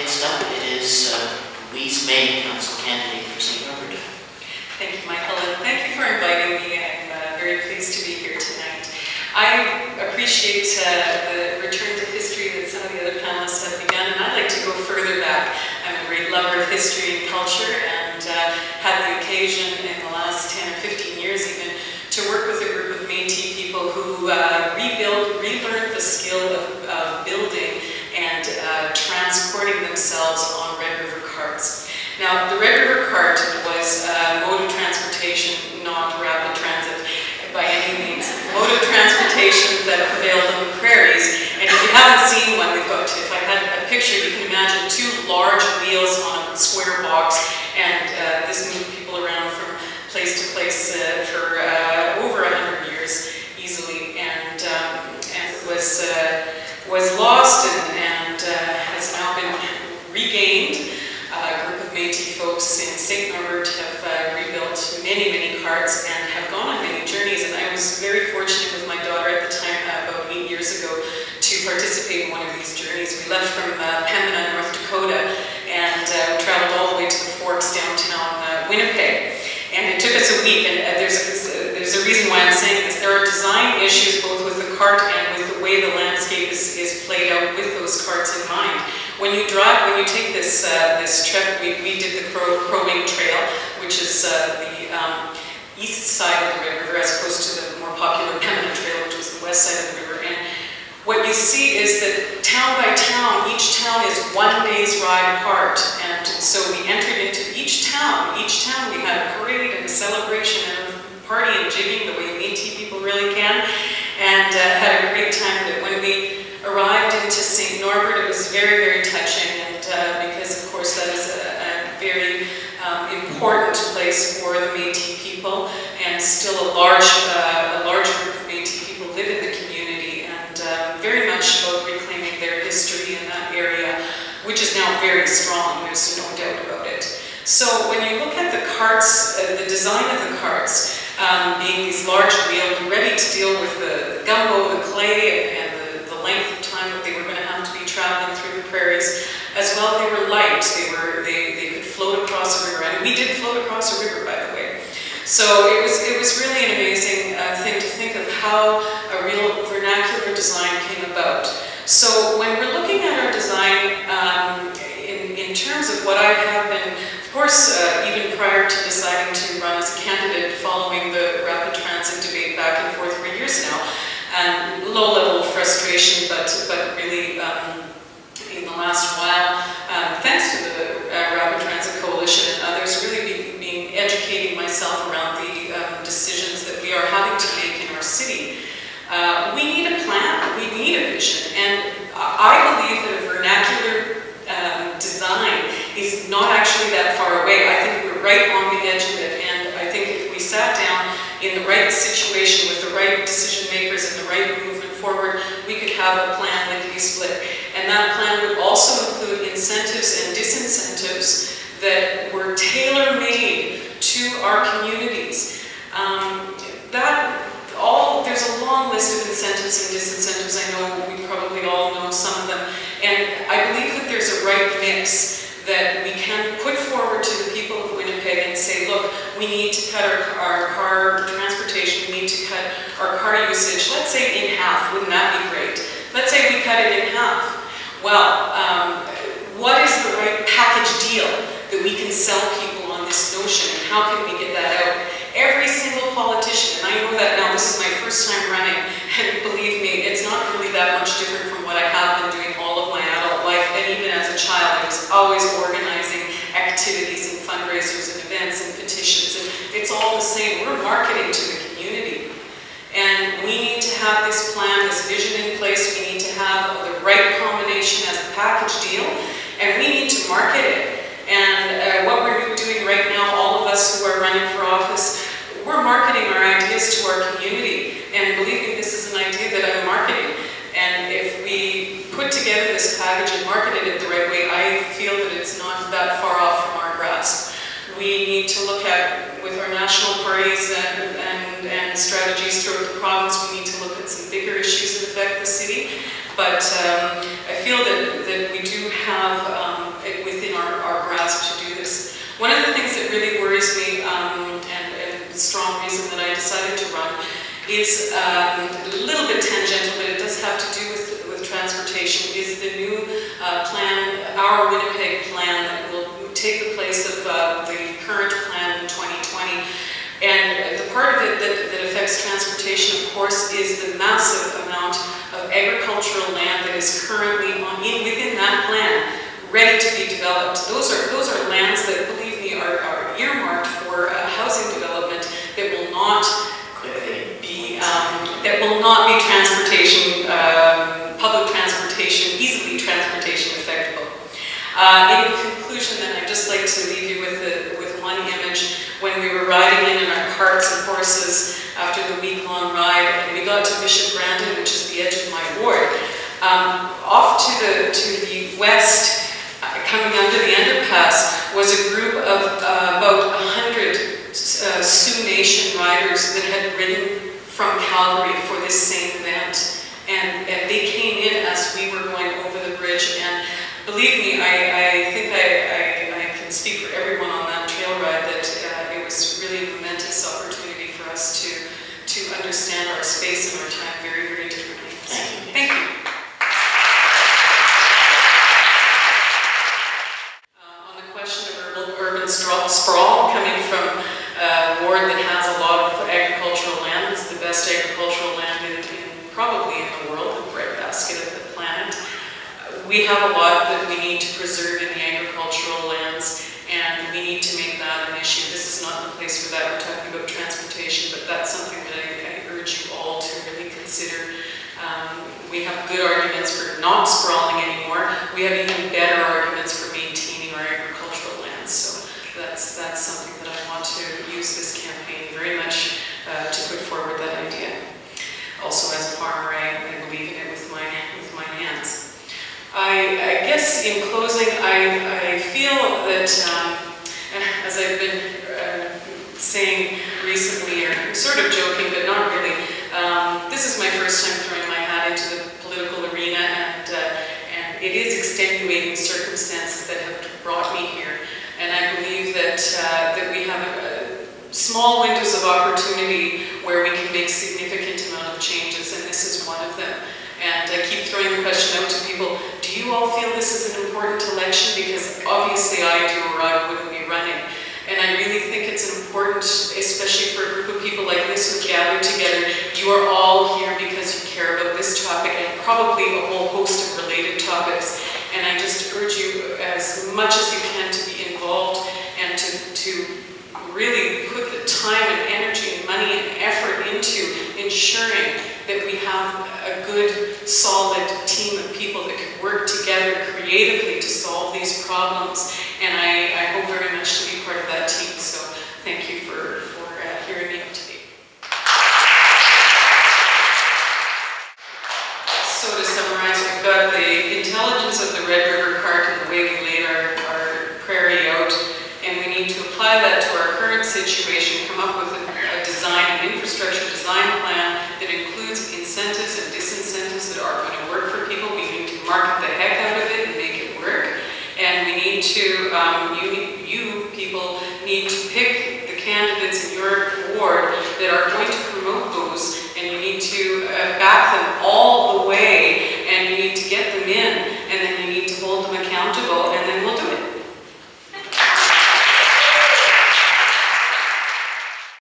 Next up, it is Louise May, Council Candidate for St. Norbert. Thank you, Michael, and thank you for inviting me. I'm very pleased to be here tonight. I appreciate the return to history that some of the other panelists have begun, and I'd like to go further back. I'm a great lover of history and culture, and had the occasion in the last 10 or 15 years even to work with a group of Métis people who relearned the skill of building and transporting themselves on Red River carts. Now, the Red River cart was a mode of transportation, not rapid transit by any means, mode of transportation that prevailed on the prairies. And if you haven't seen one, if I had a picture, you can imagine two large wheels on a square box, and this moved people around from place to place for over 100 years easily, and was lost and has now been regained. A group of Métis folks in St. Norbert have rebuilt many, many carts and have gone on many journeys, and I was very fortunate with my daughter at the time, about 8 years ago, to participate in one of these journeys. We left from Pembina, North Dakota, and we traveled all the way to the Forks downtown Winnipeg. And it took us a week, and there's a reason why I'm saying this. There are design issues both with the cart and with the way the landscape is played out with those carts in mind. When you take this trip, we did the Crow Wing Trail, which is the east side of the Red River, as opposed to the more popular Pembina Trail, which was the west side of the river. And what you see is that town by town, each town is 1 day's ride apart. And so we entered into each town. Each town we had a parade and a celebration and a party and jigging the way Métis people really can, and had a great time with it. When we arrived into St. Norbert, it was very, very touching, and because of course that is a very important place for the Métis people, and still a large group of Métis people live in the community, and very much about reclaiming their history in that area, which is now very strong, there's no doubt about it. So when you look at the carts, the design of the carts, being these large wheels, ready to deal with the gumbo, the clay, and the length of time that they were going to have to be traveling through the prairies, as well. They were light. They could float across a river, and we did float across a river, by the way. So it was really an amazing thing to think of how a real vernacular design came about. So when we're looking at our design in terms of what I have been, of course, even prior to deciding to run as a candidate, following the rapid transit debate back and forth for years now, and low level of frustration, but really in the last while, thanks to the Rapid Transit Coalition and others, really being educating myself around the decisions that we are having to make in our city. We need a plan, we need a vision, and I believe that a vernacular design is not actually that far away. I think we're right on the edge of it, and I think if we sat down in the right situation with the right decision makers and the right movement forward, we could have a plan that could be split. And that plan would also include incentives and disincentives that were tailor-made to our communities. There's a long list of incentives and disincentives. I know we probably all know some of them. And I believe that there's a right mix that we can put forward to the people of Winnipeg and say, look, we need to cut our car transportation, we need to cut our car usage, let's say in half. Wouldn't that be great? Let's say we cut it in half. Well, what is the right package deal that we can sell people on this notion, and how can we get that out? Every single politician, and I know that now, this is my first time running, and believe me, it's not really that much different from what I have been doing all of my adult life, and even as a child, I was always organizing activities and fundraisers and events and petitions, and it's all the same. We're marketing to the community, and we need to have this plan, this vision in place. We need to have the right combination as the package deal, and we need to market it. And what we're doing right now, all of us who are running for office, we're marketing our ideas to our community, and believe me, this is an idea that I'm marketing. And if we put together this package and market it the right way, I feel that it's not that far off from our grasp. We need to look at, with our national parties and strategies throughout the province, we need to look at some bigger issues that affect the city. But I feel that we do have One of the things that really worries me, and the strong reason that I decided to run, is a little bit tangential, but it does have to do with transportation, is the new plan, our Winnipeg plan, that will take the place of the current plan in 2020. And the part of it that affects transportation, of course, is the massive amount of agricultural land that is currently within that plan, ready to be developed. Those are lands that, believe me, are earmarked for housing development that will not be transportation, public transportation, easily transportation effective. In conclusion, then, I'd just like to leave you with one image. When we were riding in our carts and horses after the week-long ride, and we got to Bishop Brandon, which is the edge of my ward, off to the west, coming under the underpass, was a group of about 100 Sioux Nation riders that had ridden from Calgary for this same event. And they came in as we were going over the bridge, and believe me, I think I can speak for everyone on that trail ride that it was really a momentous opportunity for us to understand our space and our time very, very differently. Thank you. On the question of urban sprawl, coming from a ward that has a lot of agricultural land, it's the best agricultural land probably in the world, the breadbasket of the planet. We have a lot that we need to preserve in the agricultural lands, and we need to make that an issue. This is not the place for that. We're talking about transportation, but that's something that I urge you all to really consider. We have good arguments for not sprawling anymore. We have even better arguments for maintaining our agricultural lands. So that's something that I want to use this campaign very much to put forward that idea. Also, as a farmer, I believe in it with my hands. I guess in closing, I feel that, as I've been saying recently, or sort of joking, but not really, this is my first time throwing my hat into the political arena, and it is extenuating circumstances that have brought me here. And I believe that we have small windows of opportunity where we can make significant amount of changes, and this is one of them. And I keep throwing the question out to people, do you all feel this is an important election? Because obviously I do, or I wouldn't be running. And I really think it's important, especially for a group of people like this who gathered together. You are all here because you care about this topic and probably a whole host of related topics. And I just urge you as much as you can to be involved and to really put the time and energy and money and effort into ensuring that we have a good, solid team of people that can work together creatively to solve these problems. And I hope very much to be part of that team. So thank you for hearing me out today. So to summarize, we've got the intelligence of the Red River Cart and the way we laid our prairie out. And we need to apply that to our current situation, come up with a design, an infrastructure design plan that includes incentives and disincentives that are going to work for people. We need to market the heck out of it and make it work. And we need to